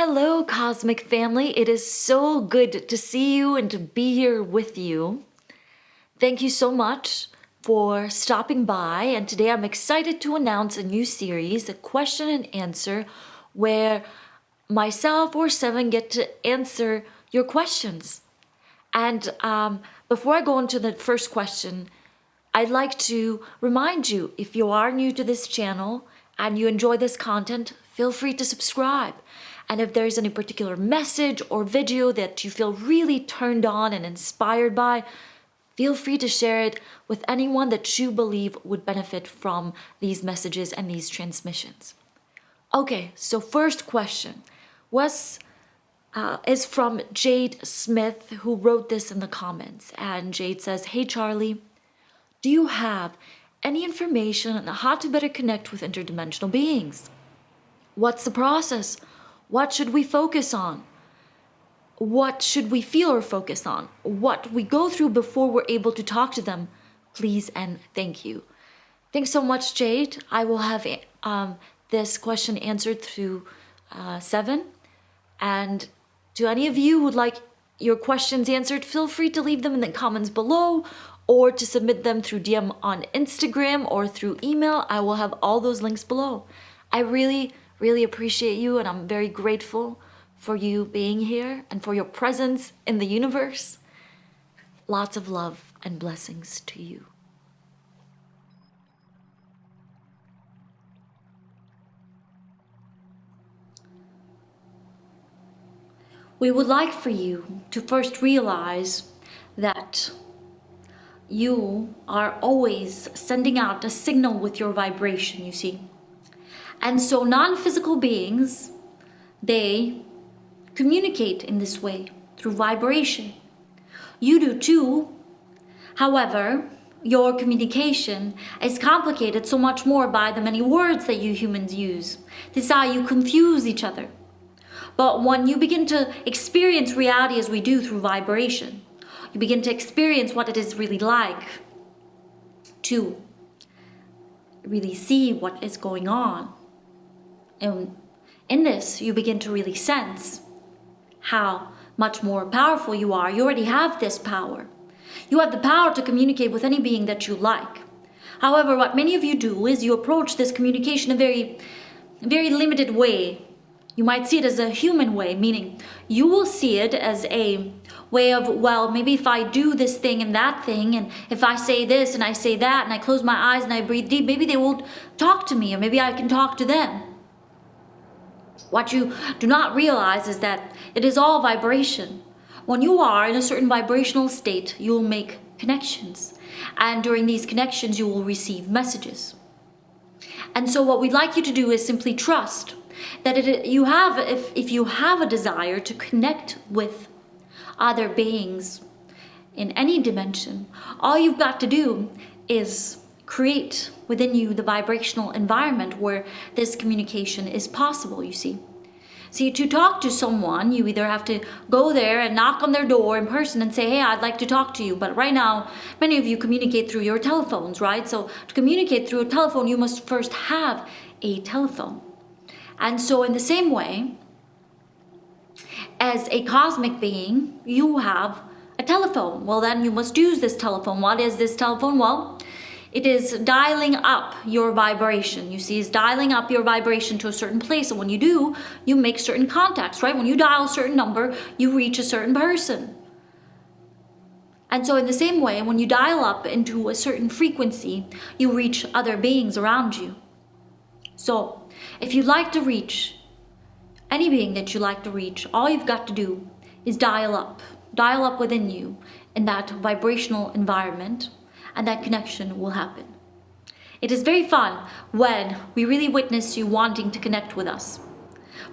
Hello, Cosmic Family. It is so good to see you and to be here with you. Thank you so much for stopping by. And today I'm excited to announce a new series, a question and answer, where myself or Seven get to answer your questions. And before I go into the first question, I'd like to remind you, if you are new to this channel and you enjoy this content, feel free to subscribe. And if there's any particular message or video that you feel really turned on and inspired by, feel free to share it with anyone that you believe would benefit from these messages and these transmissions. Okay, so first question is from Jade Smith, who wrote this in the comments. And Jade says, "Hey Charlie, do you have any information on how to better connect with interdimensional beings? What's the process? What should we focus on? What should we feel or focus on? What we go through before we're able to talk to them? Please and thank you." Thanks so much, Jade. I will have this question answered through Seven. And to any of you who would like your questions answered, feel free to leave them in the comments below or to submit them through DM on Instagram or through email. I will have all those links below. I really appreciate you, and I'm very grateful for you being here and for your presence in the universe. Lots of love and blessings to you. We would like for you to first realize that you are always sending out a signal with your vibration, you see. And so non-physical beings, they communicate in this way, through vibration. You do too. However, your communication is complicated so much more by the many words that you humans use. This is how you confuse each other. But when you begin to experience reality as we do through vibration, you begin to experience what it is really like to really see what is going on. And in this, you begin to really sense how much more powerful you are. You already have this power. You have the power to communicate with any being that you like. However, what many of you do is you approach this communication in a very limited way. You might see it as a human way, meaning you will see it as a way of, well, maybe if I do this thing and that thing, and if I say this and I say that, and I close my eyes and I breathe deep, maybe they will talk to me, or maybe I can talk to them. What you do not realize is that it is all vibration. When you are in a certain vibrational state, you will make connections. And during these connections, you will receive messages. And so what we'd like you to do is simply trust that if you have a desire to connect with other beings in any dimension, all you've got to do is create within you the vibrational environment where this communication is possible, you see. See, to talk to someone, you either have to go there and knock on their door in person and say, "Hey, I'd like to talk to you." But right now, many of you communicate through your telephones, right? So to communicate through a telephone, you must first have a telephone. And so in the same way, as a cosmic being, you have a telephone. Well, then you must use this telephone. What is this telephone? Well, it is dialing up your vibration. You see, it's dialing up your vibration to a certain place. And when you do, you make certain contacts, right? When you dial a certain number, you reach a certain person. And so in the same way, when you dial up into a certain frequency, you reach other beings around you. So if you'd like to reach any being that you like to reach, all you've got to do is dial up within you in that vibrational environment, and that connection will happen. It is very fun when we really witness you wanting to connect with us.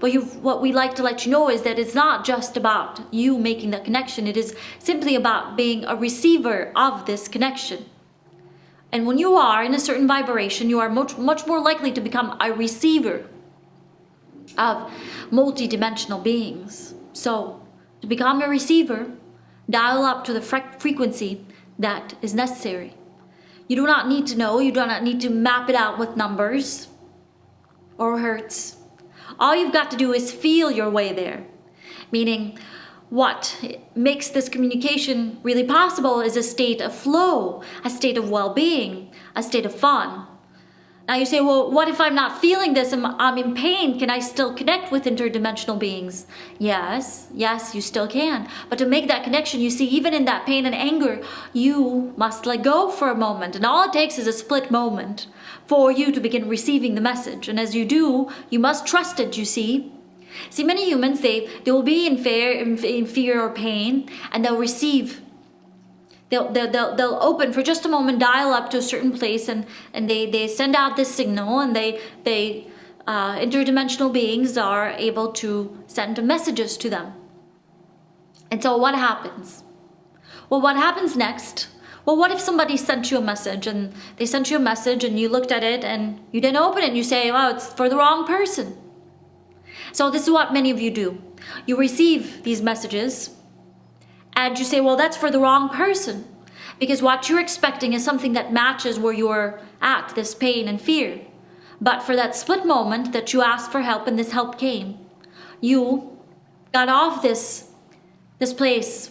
But what we like to let you know is that it's not just about you making that connection. It is simply about being a receiver of this connection. And when you are in a certain vibration, you are much more likely to become a receiver of multidimensional beings. So to become a receiver, dial up to the frequency that is necessary. You do not need to know, you do not need to map it out with numbers or hertz. All you've got to do is feel your way there. Meaning, what makes this communication really possible is a state of flow, a state of well-being, a state of fun. Now you say, well, what if I'm not feeling this? I'm in pain. Can I still connect with interdimensional beings? Yes, you still can. But to make that connection, you see, even in that pain and anger, you must let go for a moment. And all it takes is a split moment for you to begin receiving the message. And as you do, you must trust it, you see. See, many humans, they will be in fear or pain, and they'll receive. They'll open for just a moment, dial up to a certain place, and they send out this signal, and interdimensional beings are able to send messages to them. And so what happens? Well, what happens next? Well, what if somebody sent you a message, and they sent you a message, and you looked at it, and you didn't open it, and you say, oh, it's for the wrong person. So this is what many of you do. You receive these messages, and you say, well, that's for the wrong person. Because what you're expecting is something that matches where you're at, this pain and fear. But for that split moment that you asked for help and this help came, you got off this place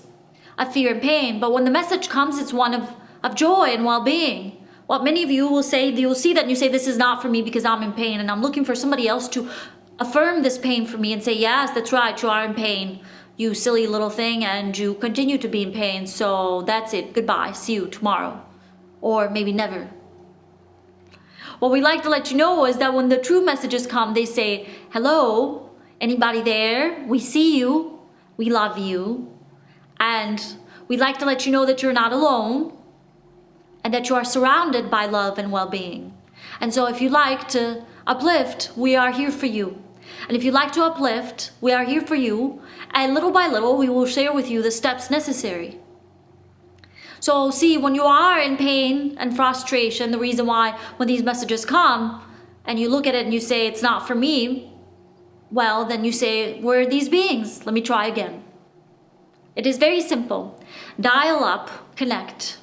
of fear and pain. But when the message comes, it's one of joy and well-being. What many of you will say, you'll see that and you say, this is not for me because I'm in pain, and I'm looking for somebody else to affirm this pain for me and say, yes, that's right, you are in pain, you silly little thing, and you continue to be in pain, so that's it, goodbye, see you tomorrow, or maybe never. What we like to let you know is that when the true messages come, they say, hello, anybody there? We see you, we love you, and we'd like to let you know that you're not alone, and that you are surrounded by love and well-being. And so if you like to uplift, we are here for you. And if you like to uplift, we are here for you. And little by little, we will share with you the steps necessary. So see, when you are in pain and frustration, the reason why when these messages come, and you look at it and you say, it's not for me, well, then you say, where are these beings? Let me try again. It is very simple. Dial up, connect,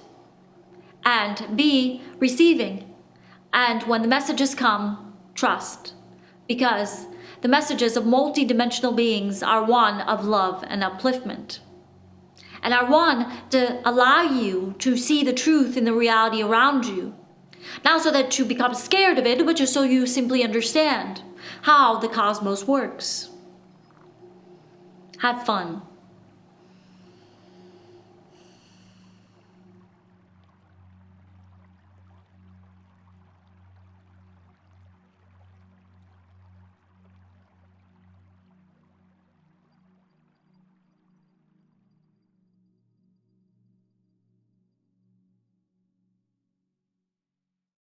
and be receiving. And when the messages come, trust. Because the messages of multidimensional beings are one of love and upliftment, and are one to allow you to see the truth in the reality around you. Not so that you become scared of it, but just so you simply understand how the cosmos works. Have fun.